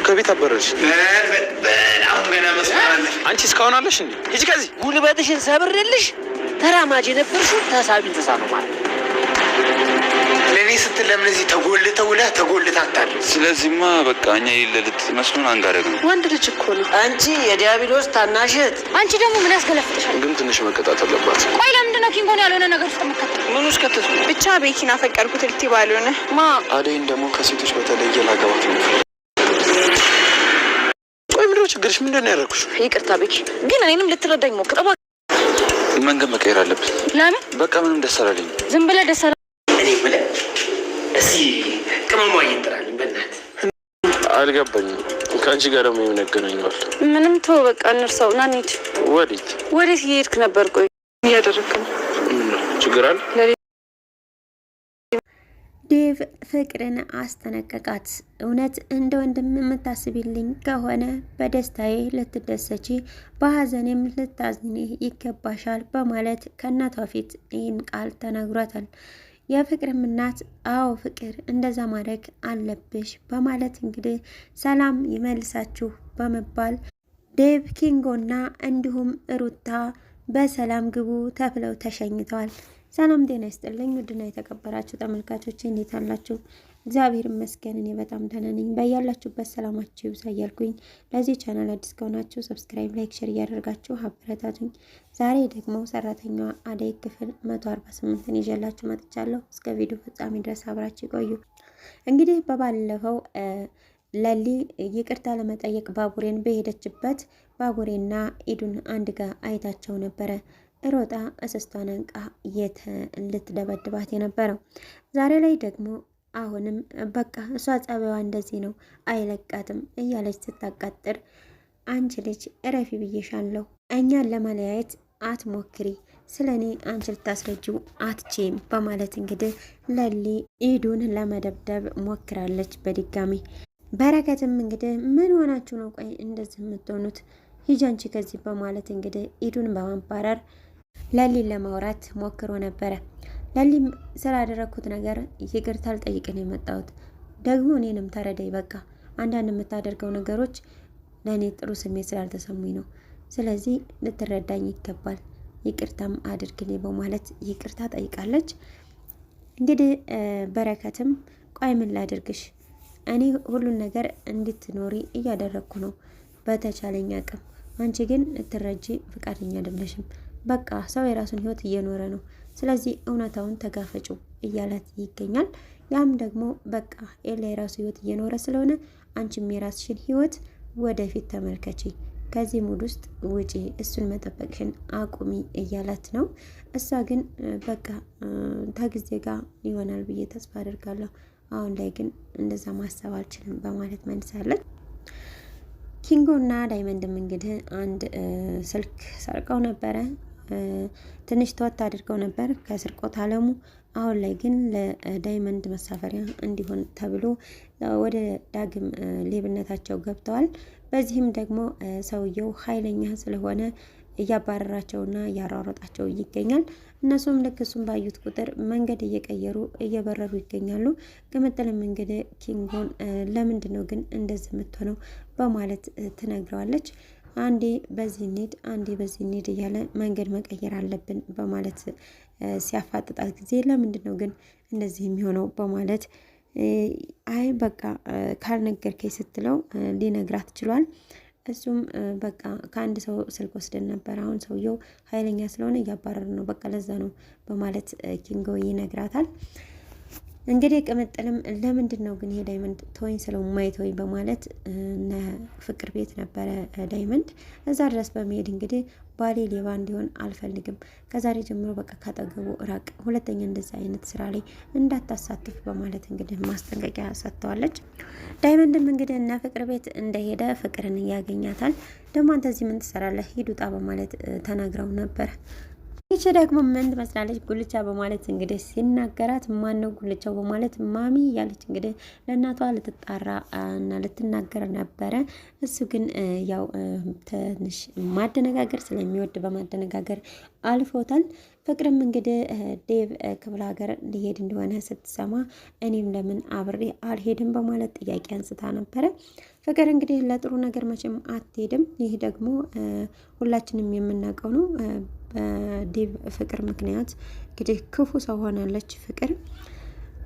ከቤት አበረርሽ። አሁን ገና መስማራለሽ። አንቺ እስካሁን አለሽ እንዴ? ሂጂ ከዚህ። ጉልበትሽን ሰብሬልሽ ተራማጅ የነበርሽው ተሳቢ እንስሳ ነው ማለት ለኔ ስትል ለምን እዚህ ተጎልተህ አታል። ስለዚህማ በቃ እኛ የሌለልት መስሎን አንጋረግ ነው። ወንድ ልጅ እኮ ነው። አንቺ የዲያብሎስ ታናሽት። አንቺ ደግሞ ምን ያስገለፍጥሻል? ግን ትንሽ መቀጣት አለባት። ቆይ ለምንድን ነው ኪንጎን ያልሆነ ነገር ውስጥ የምትከተል? ምን ውስጥ ከተትኩ? ብቻ ቤኪን አፈቀርኩት ልቲ ባልሆነ አደይን ደግሞ ከሴቶች በተለየ ላገባት ነው። ቆይ ምንድን ነው ችግርሽ? ምንድን ነው ያደረኩሽ? ይቅርታ ቤኪ፣ ግን እኔንም ልትረዳኝ ሞክር እባክህ። መንገድ መቀየር አለብን። ለምን? በቃ ምንም ደስ አላለኝም። ዝም ብለህ ደስ አለ። እኔ ብለህ እስኪ ቅመሟ እየጠራልኝ በእናትህ አልገባኝም። ከአንቺ ጋር ደግሞ የምንገናኘዋል። ምንም ተው በቃ እንርሳው። ና እንሂድ። ወዴት እየሄድክ ነበር? ቆይ እያደረግክ ነው። ችግር አለ? ዴቭ ፍቅርን አስጠነቀቃት። እውነት እንደ ወንድም የምታስቢልኝ ከሆነ በደስታዬ ልትደሰቺ በሀዘኔም ልታዝኒ ይገባሻል በማለት ከእናቷ ፊት ይህን ቃል ተናግሯታል። የፍቅርም እናት አዎ ፍቅር እንደዛ ማድረግ አለብሽ በማለት እንግዲህ ሰላም ይመልሳችሁ በመባል ዴቭ ኪንጎና እንዲሁም ሩታ በሰላም ግቡ ተብለው ተሸኝተዋል። ሰላም ጤና ይስጥልኝ ውድና የተከበራችሁ ተመልካቾች እንዴት አላችሁ? እግዚአብሔር ይመስገን እኔ በጣም ደህና ነኝ። በያላችሁበት ሰላማችሁ ይብዛ እያልኩኝ ለዚህ ቻናል አዲስ ከሆናችሁ ሰብስክራይብ፣ ላይክ፣ ሼር እያደረጋችሁ አበረታቱኝ። ዛሬ ደግሞ ሰራተኛዋ አደይ ክፍል 148ን ይዤላችሁ መጥቻለሁ። እስከ ቪዲዮ ፍጻሜ ድረስ አብራችሁ ቆዩ። እንግዲህ በባለፈው ለሊ ይቅርታ ለመጠየቅ ባቡሬን በሄደችበት ባቡሬና ኢዱን አንድ ጋር አይታቸው ነበረ። ሮጣ እስስቷን አንቃ ልትደበድባት የነበረው ዛሬ ላይ ደግሞ አሁንም በቃ እሷ ጸባይዋ እንደዚህ ነው አይለቃትም እያለች ስታቃጥር፣ አንቺ ልጅ እረፊ ብዬሻለሁ፣ እኛን ለማለያየት አትሞክሪ፣ ስለ እኔ አንቺ ልታስረጂው አትቼም በማለት እንግዲህ ለሊ ኢዱን ለመደብደብ ሞክራለች በድጋሚ። በረከትም እንግዲህ ምን ሆናችሁ ነው ቆይ እንደዚህ የምትሆኑት? ሂጂ አንቺ ከዚህ በማለት እንግዲህ ኢዱን በማባረር ለሊን ለማውራት ሞክሮ ነበረ። ለሊም ስላደረኩት ነገር ይቅርታ ልጠይቅ ነው የመጣሁት፣ ደግሞ እኔንም ተረዳይ፣ በቃ አንዳንድ የምታደርገው ነገሮች ለእኔ ጥሩ ስሜት ስላልተሰሙኝ ነው፣ ስለዚህ ልትረዳኝ ይገባል፣ ይቅርታም አድርግልኝ በማለት ይቅርታ ጠይቃለች። እንግዲህ በረከትም ቆይ ምን ላድርግሽ፣ እኔ ሁሉን ነገር እንድትኖሪ እያደረግኩ ነው በተቻለኝ አቅም፣ አንቺ ግን ልትረጂ ፍቃደኛ አይደለሽም፣ በቃ ሰው የራሱን ህይወት እየኖረ ነው፣ ስለዚህ እውነታውን ተጋፈጩ እያላት ይገኛል። ያም ደግሞ በቃ ኤላ የራሱ ህይወት እየኖረ ስለሆነ አንቺም የራስሽን ህይወት ወደፊት ተመልከቺ፣ ከዚህ ሙድ ውስጥ ውጪ፣ እሱን መጠበቅሽን አቁሚ እያላት ነው። እሷ ግን በቃ ከጊዜ ጋር ይሆናል ብዬ ተስፋ አደርጋለሁ፣ አሁን ላይ ግን እንደዛ ማሰብ አልችልም በማለት መልሳለች። ኪንጎና ዳይመንድም እንግዲህ አንድ ስልክ ሰርቀው ነበረ። ትንሽ ተወት አድርገው ነበር ከስርቆት አለሙ። አሁን ላይ ግን ለዳይመንድ መሳፈሪያ እንዲሆን ተብሎ ወደ ዳግም ሌብነታቸው ገብተዋል። በዚህም ደግሞ ሰውየው ኃይለኛ ስለሆነ እያባረራቸውና እያሯሯጣቸው ይገኛል። እነሱም ልክ እሱን ባዩት ቁጥር መንገድ እየቀየሩ እየበረሩ ይገኛሉ። ቅምጥልም እንግዲህ ኪንጎን ለምንድን ነው ግን እንደዚህ የምትሆነው በማለት ትነግረዋለች። አንዴ በዚህ እንሂድ፣ አንዴ በዚህ እንሂድ እያለ መንገድ መቀየር አለብን በማለት ሲያፋጥጣት ጊዜ ለምንድን ነው ግን እንደዚህ የሚሆነው በማለት አይ በቃ ካልነገርከኝ ስትለው ሊነግራት ችሏል። እሱም በቃ ከአንድ ሰው ስልክ ወስደን ነበር፣ አሁን ሰውየው ኃይለኛ ስለሆነ እያባረር ነው፣ በቃ ለዛ ነው በማለት ኪንጎ ይነግራታል። እንግዲህ ቅምጥልም ለምንድን ነው ግን ይሄ ዳይመንድ ተወኝ ስለው ማይተወኝ በማለት ፍቅር ቤት ነበረ ዳይመንድ፣ እዛ ድረስ በመሄድ እንግዲህ ባሌ ሌባ እንዲሆን አልፈልግም፣ ከዛሬ ጀምሮ በቃ ካጠገቡ ራቅ፣ ሁለተኛ እንደዚህ አይነት ስራ ላይ እንዳታሳትፍ በማለት እንግዲህ ማስጠንቀቂያ ሰጥተዋለች። ዳይመንድም እንግዲህ እና ፍቅር ቤት እንደሄደ ፍቅርን ያገኛታል። ደግሞ አንተ እዚህ ምን ትሰራለህ? ሂድ ውጣ በማለት ተናግረው ነበር። ይቺ ደግሞ ምን ትመስላለች? ጉልቻ በማለት እንግዲህ ሲናገራት ማነው ጉልቻው በማለት ማሚ ያለች እንግዲህ ለእናቷ ልትጣራ እና ልትናገር ነበረ። እሱ ግን ያው ትንሽ ማደነጋገር ስለሚወድ በማደነጋገር አልፎታል። ፍቅርም እንግዲህ ዴቭ ክፍለ ሀገር ሊሄድ እንደሆነ ስትሰማ እኔም ለምን አብሬ አልሄድም በማለት ጥያቄ አንስታ ነበረ። ፍቅር እንግዲህ ለጥሩ ነገር መቼም አትሄድም። ይህ ደግሞ ሁላችንም የምናውቀው ነው። በዴቭ ፍቅር ምክንያት እንግዲህ ክፉ ሰው ሆናለች ፍቅር።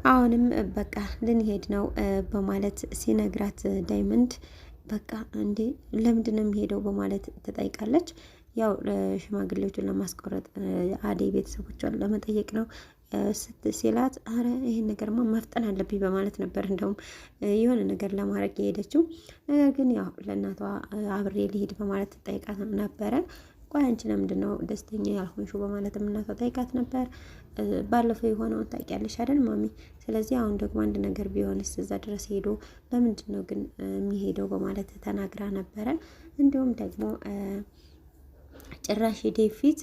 አሁንም በቃ ልንሄድ ነው በማለት ሲነግራት ዳይመንድ በቃ እንዴ ለምንድን ነው የሚሄደው በማለት ትጠይቃለች። ያው ሽማግሌዎቹን ለማስቆረጥ አደይ ቤተሰቦቿን ለመጠየቅ ነው ሲላት፣ አረ ይሄን ነገርማ መፍጠን አለብኝ በማለት ነበር እንደውም የሆነ ነገር ለማድረግ የሄደችው። ነገር ግን ያው ለእናቷ አብሬ ሊሄድ በማለት ትጠይቃት ነበረ። ቆይ አንቺ ለምንድን ነው ደስተኛ ያልሆንሽው በማለትም እናቷ ጠይቃት ነበር። ባለፈው የሆነውን ታውቂያለሽ አይደል ማሚ? ስለዚህ አሁን ደግሞ አንድ ነገር ቢሆንስ እዛ ድረስ ሄዶ ለምንድን ነው ግን የሚሄደው በማለት ተናግራ ነበረ። እንዲሁም ደግሞ ጭራሽ ዴቭ ፊት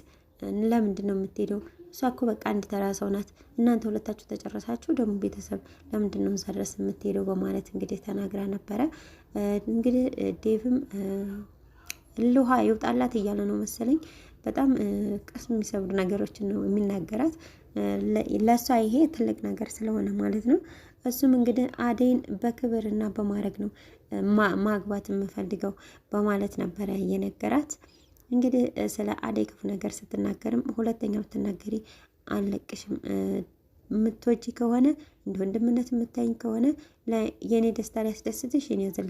ለምንድን ነው የምትሄደው? እሷ እኮ በቃ አንድ ተራ ሰው ናት። እናንተ ሁለታችሁ ተጨረሳችሁ ደግሞ ቤተሰብ ለምንድን ነው እዛ ድረስ የምትሄደው በማለት እንግዲህ ተናግራ ነበረ። እንግዲህ ዴቭም ልውሃ ይውጣላት እያለ ነው መሰለኝ። በጣም ቅስም የሚሰብሩ ነገሮችን ነው የሚናገራት። ለእሷ ይሄ ትልቅ ነገር ስለሆነ ማለት ነው። እሱም እንግዲህ አደይን በክብርና በማድረግ ነው ማግባት የምፈልገው በማለት ነበረ የነገራት። እንግዲህ ስለ አደይ ክፉ ነገር ስትናገርም ሁለተኛ ብትናገሪ አልለቅሽም፣ የምትወጂ ከሆነ እንደ ወንድምነት የምታይኝ ከሆነ የኔ ደስታ ሊያስደስትሽ፣ የኔ ያዘን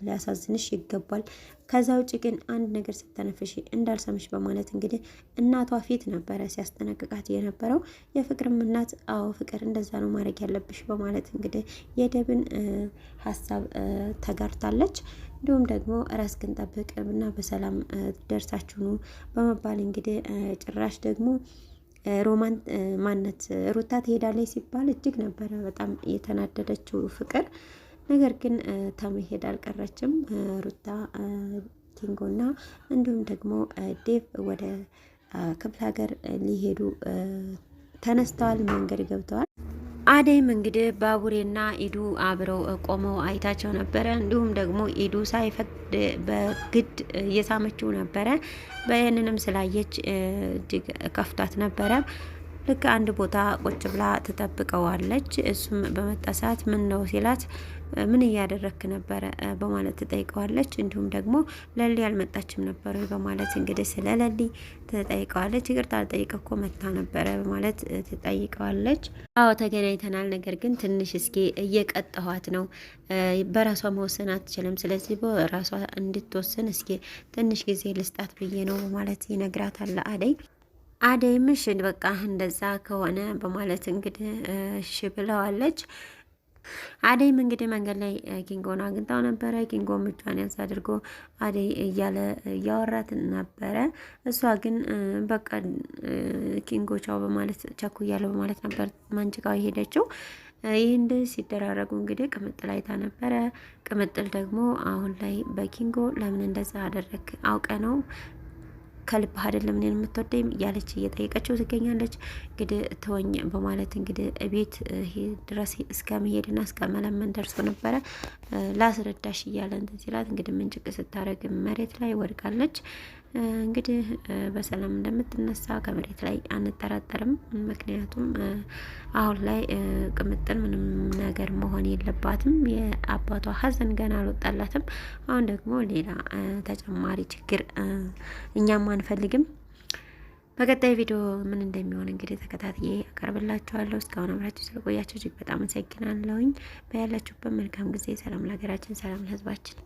ሊያሳዝንሽ ይገባል። ከዛ ውጭ ግን አንድ ነገር ስተነፍሽ እንዳልሰምሽ በማለት እንግዲህ እናቷ ፊት ነበረ ሲያስጠነቅቃት የነበረው። የፍቅርም እናት አዎ ፍቅር እንደዛ ነው ማድረግ ያለብሽ በማለት እንግዲህ የዴቭን ሀሳብ ተጋርታለች። እንዲሁም ደግሞ ራስህን ጠብቅ እና በሰላም ደርሳችሁ ኑ በመባል እንግዲህ ጭራሽ ደግሞ ሮማን ማነት ሩታ ትሄዳለች ሲባል እጅግ ነበረ በጣም የተናደደችው ፍቅር። ነገር ግን ተመሄድ አልቀረችም። ሩታ ኪንጎና እንዲሁም ደግሞ ዴቭ ወደ ክፍለ ሀገር ሊሄዱ ተነስተዋል፣ መንገድ ገብተዋል። አደይም እንግዲህ ባቡሬና ኢዱ አብረው ቆመው አይታቸው ነበረ። እንዲሁም ደግሞ ኢዱ ሳይፈቅድ በግድ እየሳመችው ነበረ። በይህንንም ስላየች እጅግ ከፍቷት ነበረ። ልክ አንድ ቦታ ቁጭ ብላ ትጠብቀዋለች። እሱም በመጣ ሰዓት ምን ነው ሲላት ምን እያደረክ ነበረ በማለት ትጠይቀዋለች። እንዲሁም ደግሞ ለሊ አልመጣችም ነበር በማለት እንግዲህ ስለ ለሊ ትጠይቀዋለች። ይቅርታ አልጠይቀ እኮ መታ ነበረ በማለት ትጠይቀዋለች። አዎ ተገናኝተናል፣ ነገር ግን ትንሽ እስኪ እየቀጠኋት ነው፣ በራሷ መወሰን አትችልም። ስለዚህ በራሷ እንድትወስን እስኪ ትንሽ ጊዜ ልስጣት ብዬ ነው በማለት ይነግራታል አደይ። አደይም እሺ በቃ እንደዛ ከሆነ በማለት እንግዲህ እሺ ብለዋለች። አደይም እንግዲህ መንገድ ላይ ኪንጎን አግኝታው ነበረ። ኪንጎ እጇን ያዝ አድርጎ አደይ እያለ እያወራት ነበረ። እሷ ግን በቃ ኪንጎ ቻው በማለት ቸኩ እያለ በማለት ነበር መንጭቃው የሄደችው። ይህን ሲደራረጉ እንግዲህ ቅምጥል አይታ ነበረ። ቅምጥል ደግሞ አሁን ላይ በኪንጎ ለምን እንደዛ አደረግ አውቀ ነው ከልብ አይደለም እኔን የምትወደኝ እያለች እየጠየቀችው ትገኛለች። እንግዲህ ተወኝ በማለት እንግዲህ ቤት ድረስ እስከ መሄድና እስከ መለመን ደርሶ ነበረ። ላስረዳሽ እያለ እንትን ሲላት እንግዲህ ምንጭቅ ስታረግ መሬት ላይ ወድቃለች። እንግዲህ በሰላም እንደምትነሳ ከመሬት ላይ አንጠራጠርም። ምክንያቱም አሁን ላይ ቅምጥል ምንም ነገር መሆን የለባትም። የአባቷ ሀዘን ገና አልወጣላትም። አሁን ደግሞ ሌላ ተጨማሪ ችግር እኛም አንፈልግም። በቀጣይ ቪዲዮ ምን እንደሚሆን እንግዲህ ተከታትዬ አቀርብላችኋለሁ። እስካሁን አብራችሁ ስለቆያችሁ እጅግ በጣም አመሰግናለሁኝ። በያላችሁበት መልካም ጊዜ። ሰላም ለሀገራችን፣ ሰላም ለሕዝባችን።